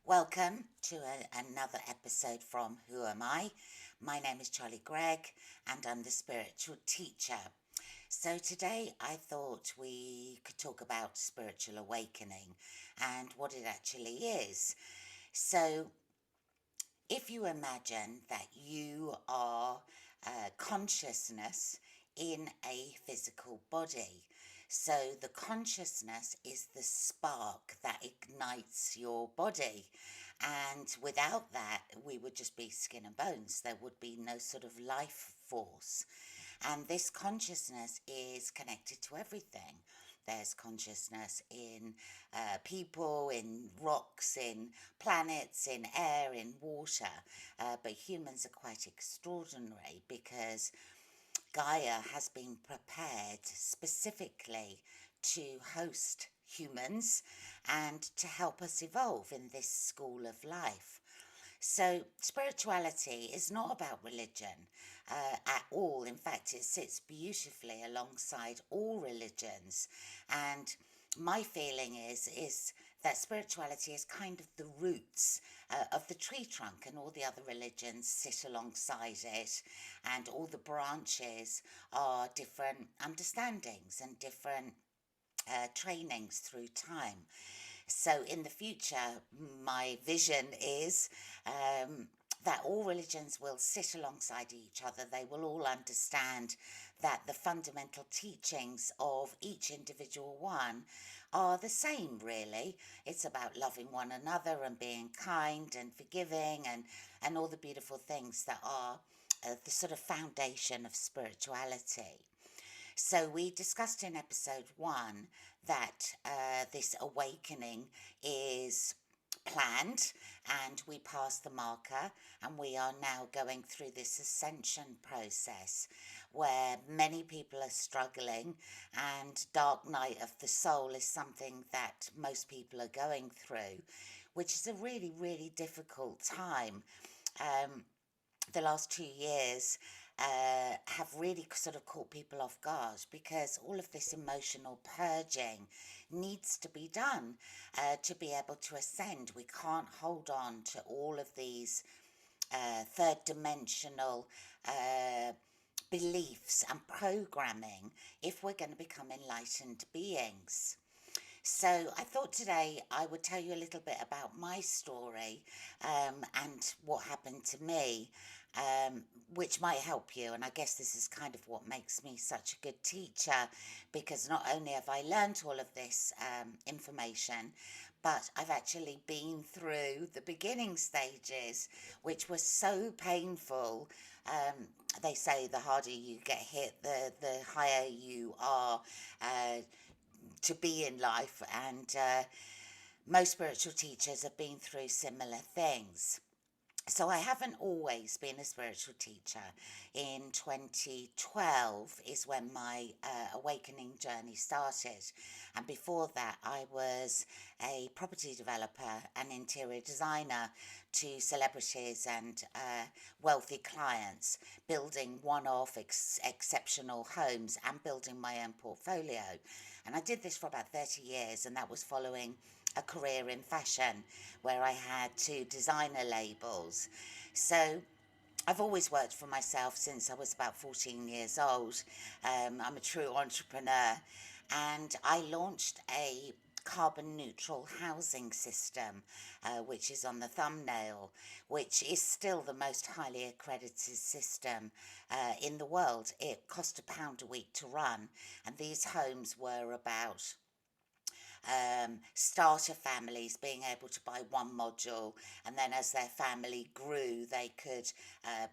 Welcome to another episode from Who Am I? My name is Charlie Gregg and I'm the spiritual teacher. So today I thought we could talk about spiritual awakening and what it actually is. So if you imagine that you are consciousness in a physical body, so the consciousness is the spark that ignites your body. And without that, we would just be skin and bones. There would be no sort of life force. And this consciousness is connected to everything. There's consciousness in people, in rocks, in planets, in air, in water. But humans are quite extraordinary because Gaia has been prepared specifically to host humans and to help us evolve in this school of life. So, spirituality is not about religion at all. In fact, it sits beautifully alongside all religions. And my feeling is that spirituality is kind of the roots of the tree trunk, and all the other religions sit alongside it, and all the branches are different understandings and different trainings through time. So, in the future, my vision is that all religions will sit alongside each other. They will all understand that the fundamental teachings of each individual one are the same, really. It's about loving one another and being kind and forgiving and all the beautiful things that are the sort of foundation of spirituality. So, we discussed in episode one that this awakening is planned and we passed the marker, and we are now going through this ascension process where many people are struggling, and dark night of the soul is something that most people are going through, which is a really difficult time. The last 2 years have really sort of caught people off guard because all of this emotional purging needs to be done to be able to ascend. We can't hold on to all of these third dimensional beliefs and programming if we're going to become enlightened beings. So I thought today I would tell you a little bit about my story and what happened to me, which might help you. And I guess this is kind of what makes me such a good teacher, because not only have I learned all of this information, but I've actually been through the beginning stages, which were so painful. They say the harder you get hit, the higher you are to be in life, and most spiritual teachers have been through similar things. So I haven't always been a spiritual teacher. In 2012 is when my awakening journey started. And before that, I was a property developer and interior designer to celebrities and wealthy clients, building one-off exceptional homes and building my own portfolio. And I did this for about 30 years, and that was following a career in fashion where I had two designer labels. So I've always worked for myself since I was about 14 years old. I'm a true entrepreneur, and I launched a carbon neutral housing system, which is on the thumbnail, which is still the most highly accredited system in the world. It cost £1 a week to run, and these homes were about starter families being able to buy one module, and then as their family grew they could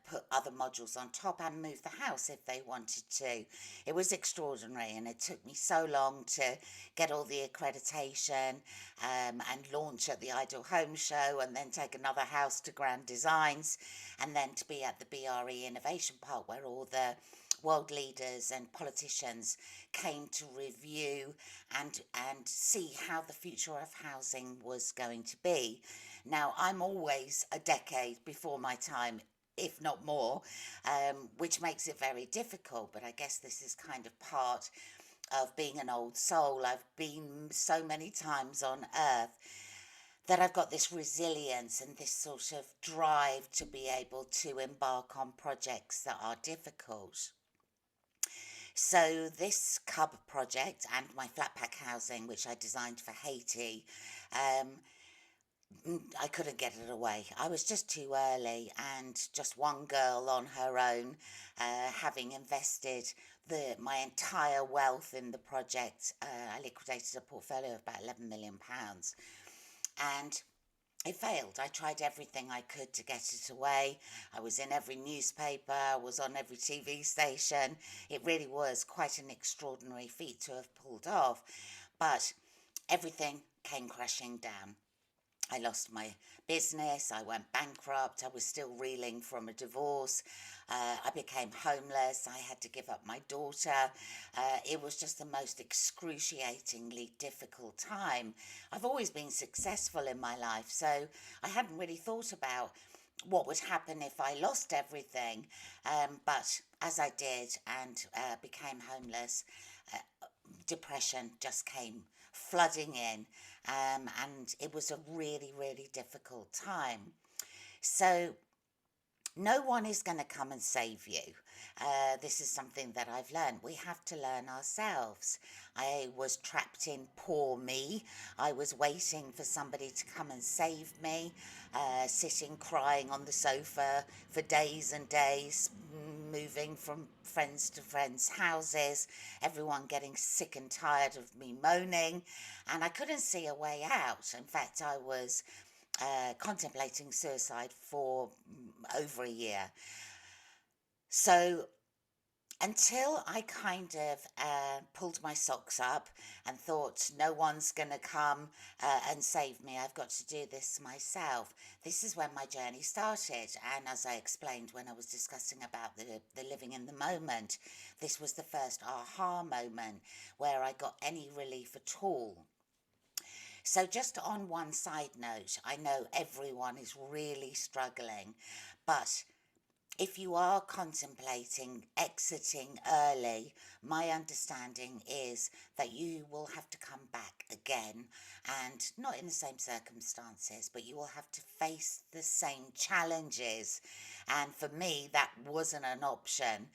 put other modules on top and move the house if they wanted to. It was extraordinary, and it took me so long to get all the accreditation and launch at the Ideal Home Show, and then take another house to Grand Designs, and then to be at the BRE Innovation Park where all the world leaders and politicians came to review and see how the future of housing was going to be. Now, I'm always a decade before my time, if not more, which makes it very difficult. But I guess this is kind of part of being an old soul. I've been so many times on earth that I've got this resilience and this sort of drive to be able to embark on projects that are difficult. So this cub project and my flat pack housing, which I designed for Haiti, um, I couldn't get it away. I was just too early, and just one girl on her own, having invested my entire wealth in the project, I liquidated a portfolio of about £11 million, and it failed. I tried everything I could to get it away. I was in every newspaper, I was on every TV station. It really was quite an extraordinary feat to have pulled off, but everything came crashing down. I lost my business, I went bankrupt, I was still reeling from a divorce, I became homeless, I had to give up my daughter. It was just the most excruciatingly difficult time. I've always been successful in my life, so I hadn't really thought about what would happen if I lost everything. But as I did and became homeless, depression just came flooding in, and it was a really, really difficult time. So, no one is going to come and save you. This is something that I've learned. We have to learn ourselves. I was trapped in poor me. I was waiting for somebody to come and save me, sitting crying on the sofa for days and days, moving from friends to friends' houses, everyone getting sick and tired of me moaning, and I couldn't see a way out. In fact, I was contemplating suicide for over a year. So until I kind of pulled my socks up and thought, no one's going to come and save me, I've got to do this myself. This is when my journey started. And as I explained when I was discussing about the living in the moment, this was the first aha moment where I got any relief at all. So, just on one side note, I know everyone is really struggling, but if you are contemplating exiting early, my understanding is that you will have to come back again, and not in the same circumstances, but you will have to face the same challenges. And for me, that wasn't an option.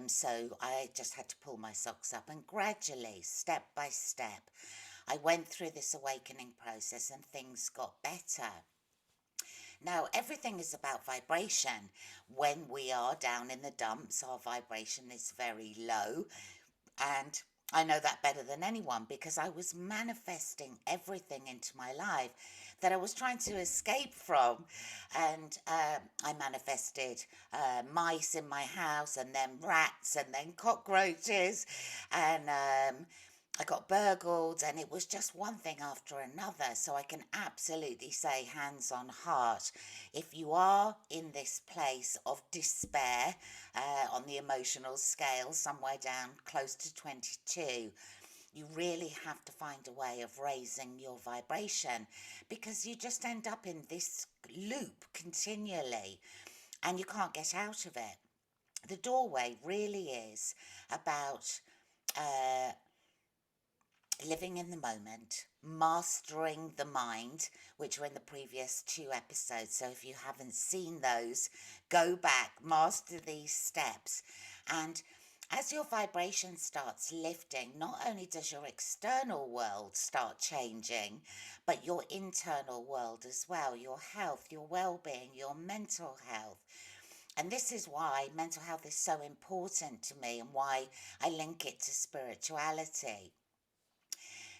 So I just had to pull my socks up, and gradually, step by step, I went through this awakening process and things got better. Now, everything is about vibration. When we are down in the dumps, our vibration is very low. And I know that better than anyone because I was manifesting everything into my life that I was trying to escape from. And I manifested mice in my house, and then rats, and then cockroaches, and I got burgled, and it was just one thing after another. So I can absolutely say, hands on heart, if you are in this place of despair on the emotional scale, somewhere down close to 22, you really have to find a way of raising your vibration, because you just end up in this loop continually and you can't get out of it. The doorway really is about uh, living in the moment, mastering the mind, which were in the previous two episodes. So if you haven't seen those, go back, master these steps. And as your vibration starts lifting, not only does your external world start changing, but your internal world as well, your health, your well-being, your mental health. And this is why mental health is so important to me, and why I link it to spirituality.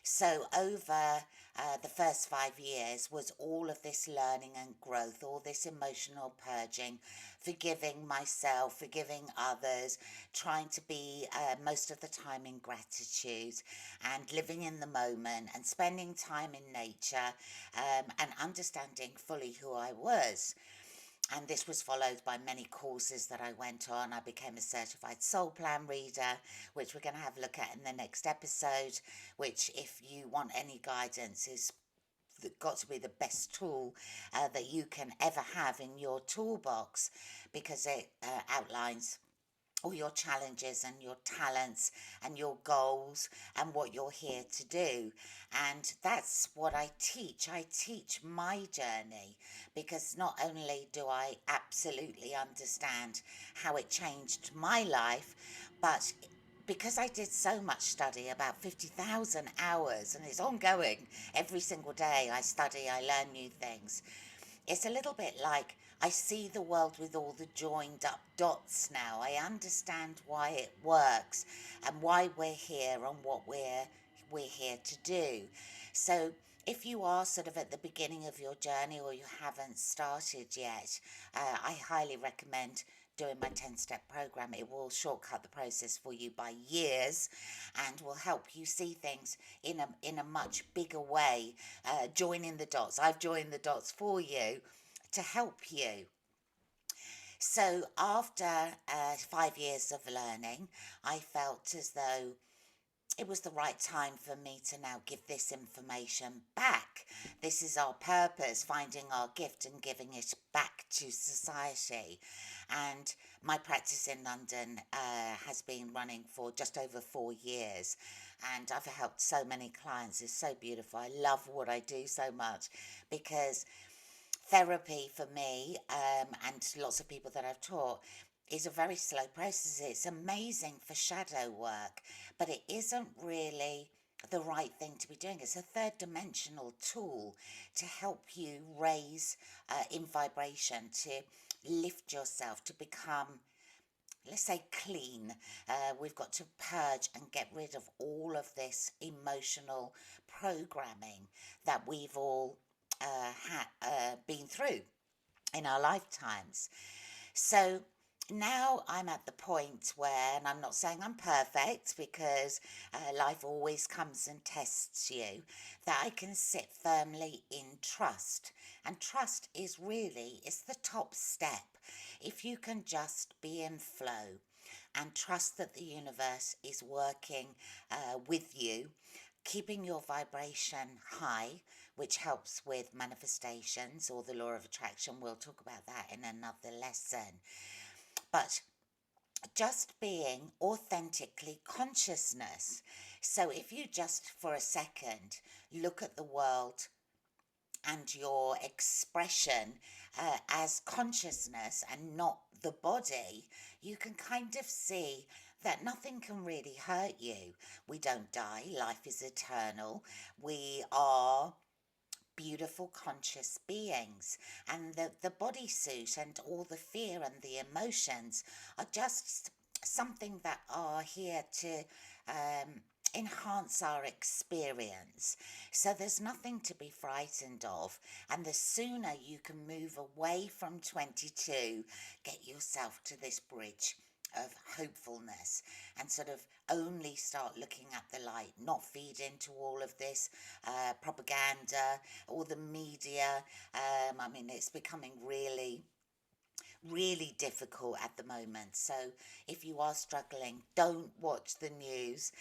So, over the first 5 years was all of this learning and growth, all this emotional purging, forgiving myself, forgiving others, trying to be most of the time in gratitude, and living in the moment, and spending time in nature, and understanding fully who I was. And this was followed by many courses that I went on. I became a certified soul plan reader, which we're going to have a look at in the next episode, which, if you want any guidance, is got to be the best tool that you can ever have in your toolbox, because it outlines all your challenges and your talents and your goals and what you're here to do. And that's what I teach. I teach my journey because not only do I absolutely understand how it changed my life, but because I did so much study, about 50,000 hours, and it's ongoing. Every single day I study, I learn new things. It's a little bit like I see the world with all the joined up dots now. I understand why it works and why we're here and what we're here to do. So if you are sort of at the beginning of your journey or you haven't started yet, I highly recommend doing my 10-step program. It will shortcut the process for you by years and will help you see things in a much bigger way. Joining the dots. I've joined the dots for you to help you. So after 5 years of learning, I felt as though it was the right time for me to now give this information back. This is our purpose, finding our gift and giving it back to society. And my practice in London has been running for just over 4 years. And I've helped so many clients. It's so beautiful. I love what I do so much because therapy for me, and lots of people that I've taught, is a very slow process. It's amazing for shadow work, but it isn't really the right thing to be doing. It's a third dimensional tool to help you raise in vibration, to lift yourself, to become, let's say, clean. We've got to purge and get rid of all of this emotional programming that we've all been through in our lifetimes. So now I'm at the point where, and I'm not saying I'm perfect because life always comes and tests you, that I can sit firmly in trust. And trust is really, it's the top step. If you can just be in flow and trust that the universe is working with you, keeping your vibration high, which helps with manifestations or the law of attraction. We'll talk about that in another lesson. But just being authentically consciousness. So if you just for a second look at the world and your expression as consciousness and not the body, you can kind of see that nothing can really hurt you. We don't die, life is eternal. We are beautiful conscious beings, and the bodysuit and all the fear and the emotions are just something that are here to enhance our experience. So there's nothing to be frightened of, and the sooner you can move away from 22, get yourself to this bridge of hopefulness and sort of only start looking at the light, not feed into all of this propaganda, all the media. I mean, it's becoming really difficult at the moment. So if you are struggling, don't watch the news.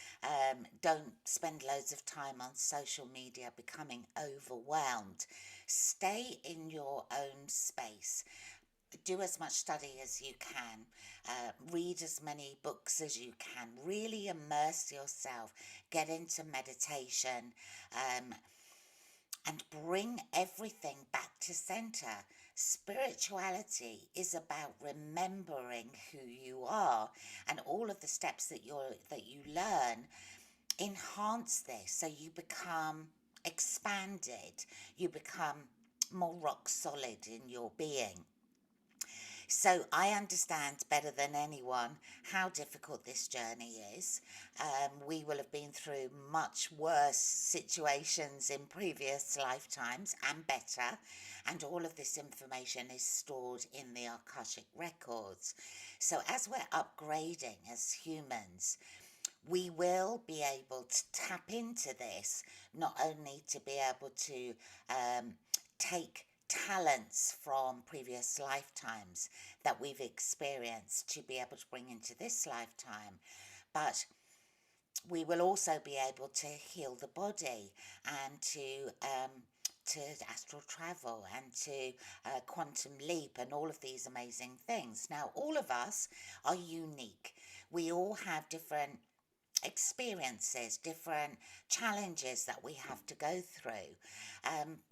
Don't spend loads of time on social media becoming overwhelmed. Stay in your own space. Do as much study as you can. Read as many books as you can. Really immerse yourself. Get into meditation. And bring everything back to center. Spirituality is about remembering who you are, and all of the steps that you learn enhance this, so you become expanded, you become more rock solid in your being. So I understand better than anyone how difficult this journey is. We will have been through much worse situations in previous lifetimes and better, and all of this information is stored in the Akashic records. So as we're upgrading as humans, we will be able to tap into this, not only to be able to take talents from previous lifetimes that we've experienced to be able to bring into this lifetime, but we will also be able to heal the body and to to astral travel and to quantum leap and all of these amazing things. Now, all of us are unique. We all have different experiences, different challenges that we have to go through,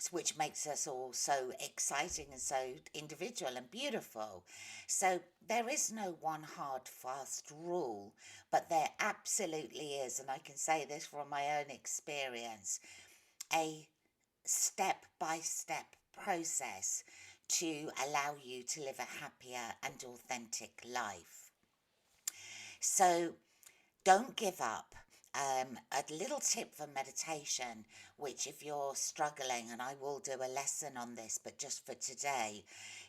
which makes us all so exciting and so individual and beautiful. So there is no one hard, fast rule, but there absolutely is, and I can say this from my own experience, a step by step process to allow you to live a happier and authentic life. So don't give up. A little tip for meditation, which if you're struggling, and I will do a lesson on this, but just for today,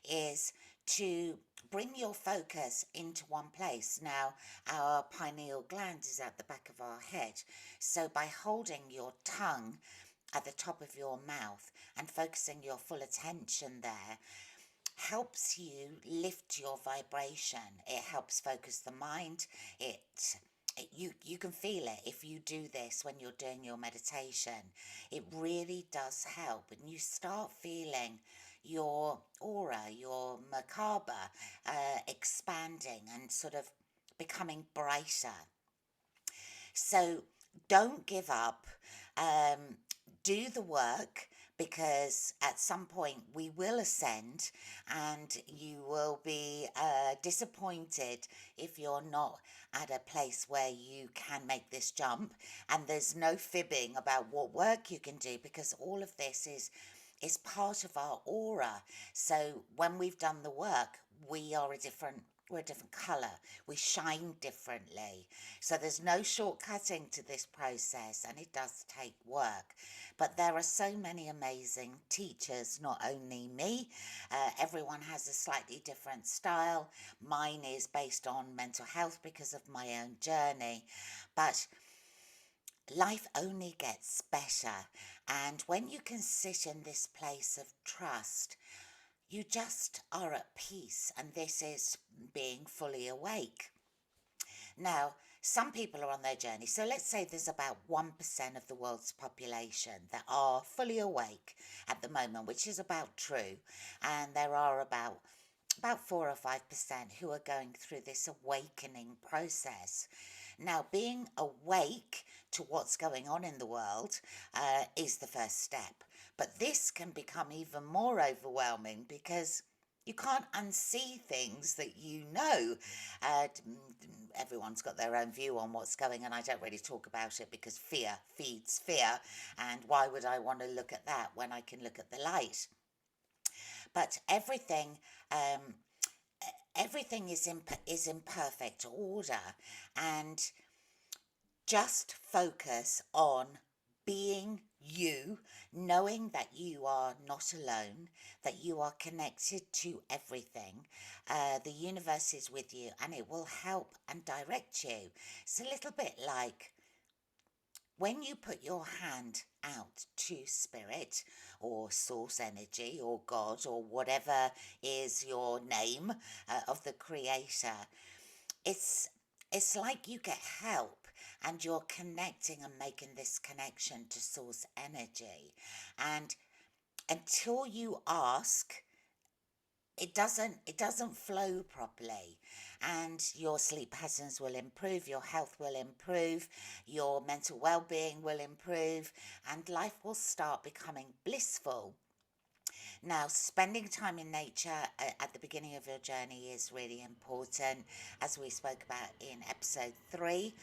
is to bring your focus into one place. Now, our pineal gland is at the back of our head. So by holding your tongue at the top of your mouth and focusing your full attention there, helps you lift your vibration. It helps focus the mind. You can feel it if you do this when you're doing your meditation. It really does help, and you start feeling your aura, your macabre, expanding and sort of becoming brighter. So don't give up. Do the work, because at some point we will ascend, and you will be disappointed if you're not at a place where you can make this jump. And there's no fibbing about what work you can do, because all of this is part of our aura. So when we've done the work, we're a different colour. We shine differently. So there's no shortcutting to this process, and it does take work. But there are so many amazing teachers, not only me. Everyone has a slightly different style. Mine is based on mental health because of my own journey. But life only gets better. And when you can sit in this place of trust, you just are at peace, and this is being fully awake. Now, some people are on their journey. So let's say there's about 1% of the world's population that are fully awake at the moment, which is about true. And there are about 4 or 5% who are going through this awakening process. Now, being awake to what's going on in the world is the first step. But this can become even more overwhelming, because you can't unsee things that you know. Everyone's got their own view on what's going on. I don't really talk about it because fear feeds fear. And why would I want to look at that when I can look at the light? But everything is in perfect order, and just focus on being you, knowing that you are not alone, that you are connected to everything. The universe is with you, and it will help and direct you. It's a little bit like when you put your hand out to spirit or source energy or God or whatever is your name of the creator. It's like you get help, and you're connecting and making this connection to source energy. And until you ask, it doesn't flow properly, and your sleep patterns will improve, your health will improve, your mental well-being will improve, and life will start becoming blissful. Now, spending time in nature at the beginning of your journey is really important, as we spoke about in episode 3.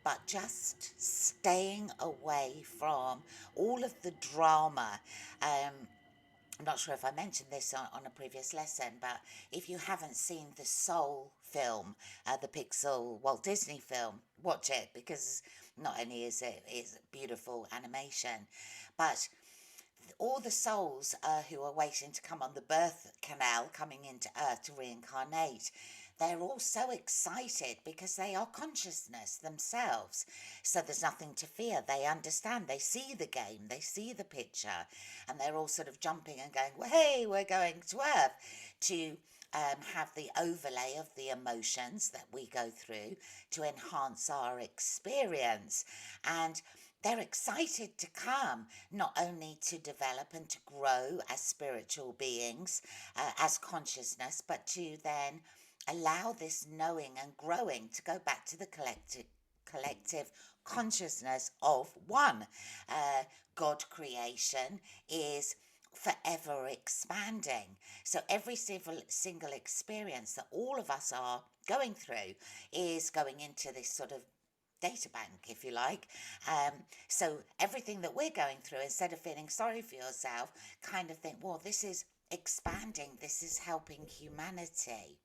But just staying away from all of the drama. I'm not sure if I mentioned this on a previous lesson, but if you haven't seen the Soul film, the Pixar Walt Disney film, watch it, because not only is it beautiful animation, but all the souls who are waiting to come on the birth canal, coming into Earth to reincarnate, they're all so excited because they are consciousness themselves. So there's nothing to fear. They understand. They see the game. They see the picture. And they're all sort of jumping and going, well, hey, we're going to Earth, to have the overlay of the emotions that we go through to enhance our experience. And they're excited to come, not only to develop and to grow as spiritual beings, as consciousness, but to then allow this knowing and growing to go back to the collective consciousness of one. Uh, God creation is forever expanding. So every single experience that all of us are going through is going into this sort of data bank, if you like. Um, so everything that we're going through, instead of feeling sorry for yourself, kind of think, well, this is expanding, this is helping humanity.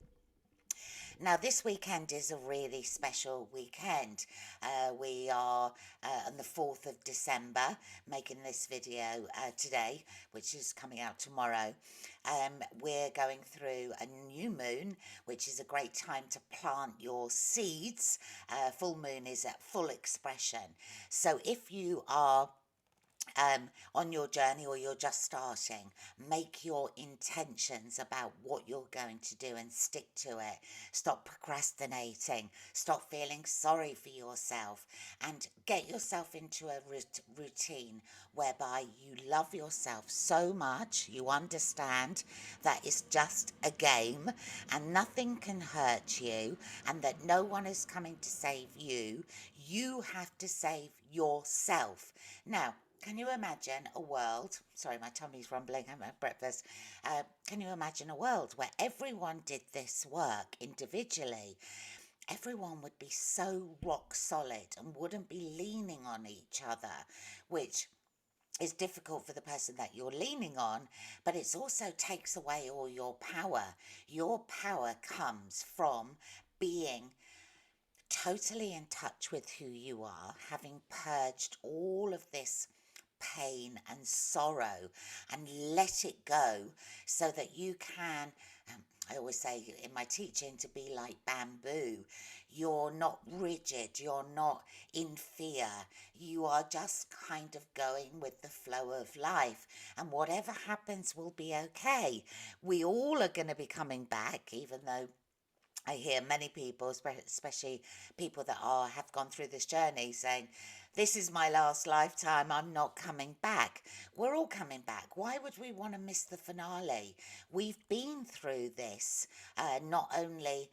Now, this weekend is a really special weekend. We are on the 4th of December making this video today, which is coming out tomorrow. We're going through a new moon, which is a great time to plant your seeds. Full moon is at full expression. So if you are on your journey or you're just starting, make your intentions about what you're going to do and stick to it. Stop procrastinating. Stop feeling sorry for yourself and get yourself into a routine whereby you love yourself so much you understand that it's just a game and nothing can hurt you and that no one is coming to save you. You have to save yourself. Now, can you imagine a world? Sorry, my tummy's rumbling. I'm at breakfast. Can you imagine a world where everyone did this work individually? Everyone would be so rock solid and wouldn't be leaning on each other, which is difficult for the person that you're leaning on, but it also takes away all your power. Your power comes from being totally in touch with who you are, having purged all of this pain and sorrow and let it go so that you can. I always say in my teaching to be like bamboo. You're not rigid, you're not in fear, you are just kind of going with the flow of life, and whatever happens will be okay. We all are going to be coming back, even though I hear many people, especially people that have gone through this journey, saying, "This is my last lifetime. I'm not coming back." We're all coming back. Why would we want to miss the finale? We've been through this, not only.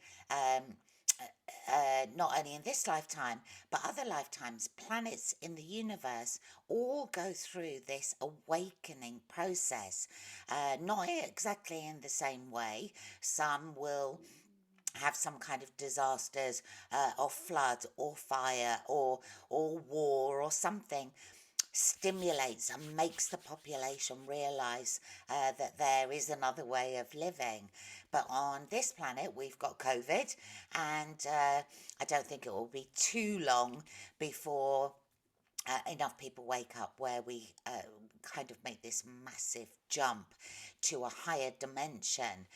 Not only in this lifetime, but other lifetimes. Planets in the universe all go through this awakening process. Not exactly in the same way. Some will have some kind of disasters, or flood or fire or war or something stimulates and makes the population realize that there is another way of living. But on this planet, we've got COVID, and I don't think it will be too long before enough people wake up where we kind of make this massive jump to a higher dimension,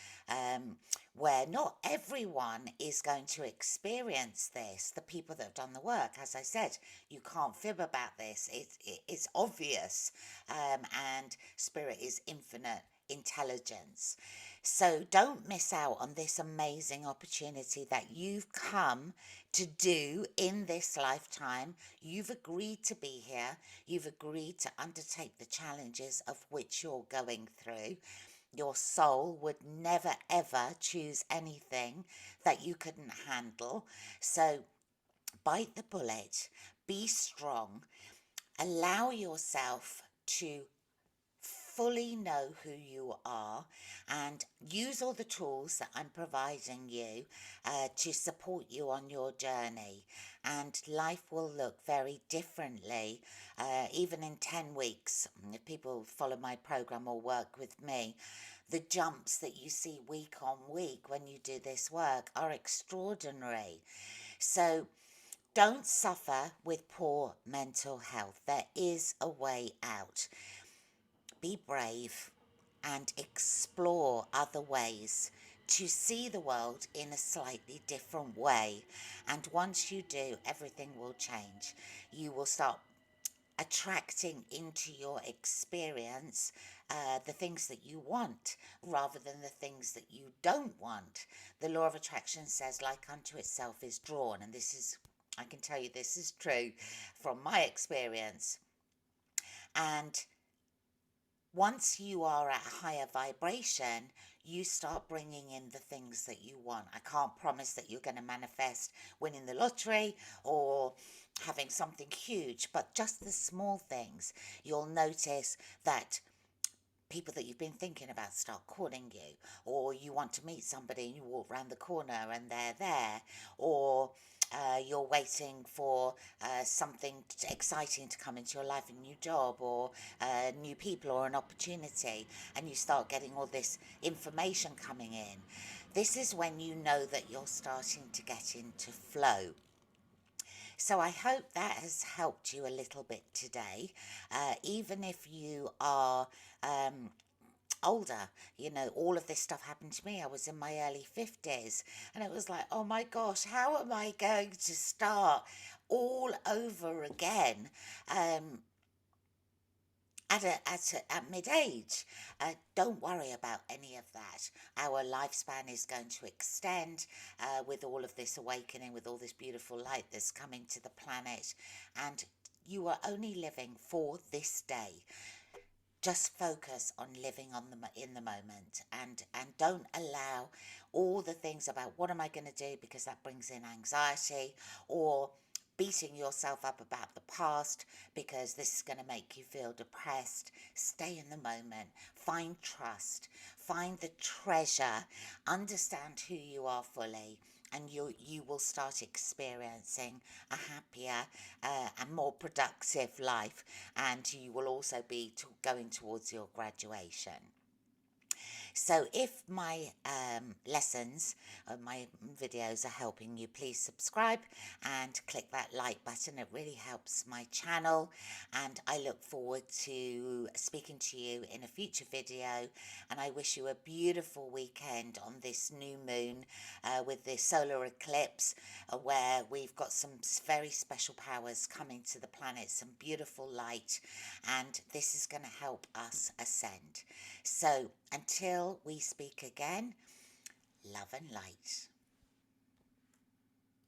where not everyone is going to experience this. The people that have done the work, as I said, you can't fib about this. It's obvious, and spirit is infinite intelligence. So don't miss out on this amazing opportunity that you've come to do in this lifetime. You've agreed to be here. You've agreed to undertake the challenges of which you're going through. Your soul would never ever choose anything that you couldn't handle. So bite the bullet, be strong, allow yourself to fully know who you are and use all the tools that I'm providing you to support you on your journey. And life will look very differently, even in 10 weeks. If people follow my program or work with me, the jumps that you see week on week when you do this work are extraordinary. So don't suffer with poor mental health. There is a way out. Be brave and explore other ways to see the world in a slightly different way. And once you do, everything will change. You will start attracting into your experience the things that you want rather than the things that you don't want. The law of attraction says, like unto itself is drawn, and this is I can tell you this is true from my experience. And once you are at a higher vibration, you start bringing in the things that you want. I can't promise that you're going to manifest winning the lottery or having something huge, but just the small things. You'll notice that people that you've been thinking about start calling you, or you want to meet somebody and you walk round the corner and they're there, or you're waiting for something exciting to come into your life, a new job or new people or an opportunity, and you start getting all this information coming in. This is when you know that you're starting to get into flow. So I hope that has helped you a little bit today. Even if you are older, all of this stuff happened to me. I was in my early 50s, and it was like, oh my gosh, how am I going to start all over again? At mid age. Don't worry about any of that. Our lifespan is going to extend with all of this awakening, with all this beautiful light that's coming to the planet, and you are only living for this day. Just focus on living in the moment, and don't allow all the things about what am I going to do, because that brings in anxiety, or beating yourself up about the past because this is going to make you feel depressed. Stay in the moment, find trust, find the treasure, understand who you are fully, and you will start experiencing a happier and more productive life, and you will also be going towards your graduation. So if my lessons, my videos are helping you, please subscribe and click that like button. It really helps my channel, and I look forward to speaking to you in a future video, and I wish you a beautiful weekend on this new moon with the solar eclipse, where we've got some very special powers coming to the planet, some beautiful light, and this is going to help us ascend. So until we speak again, love and light.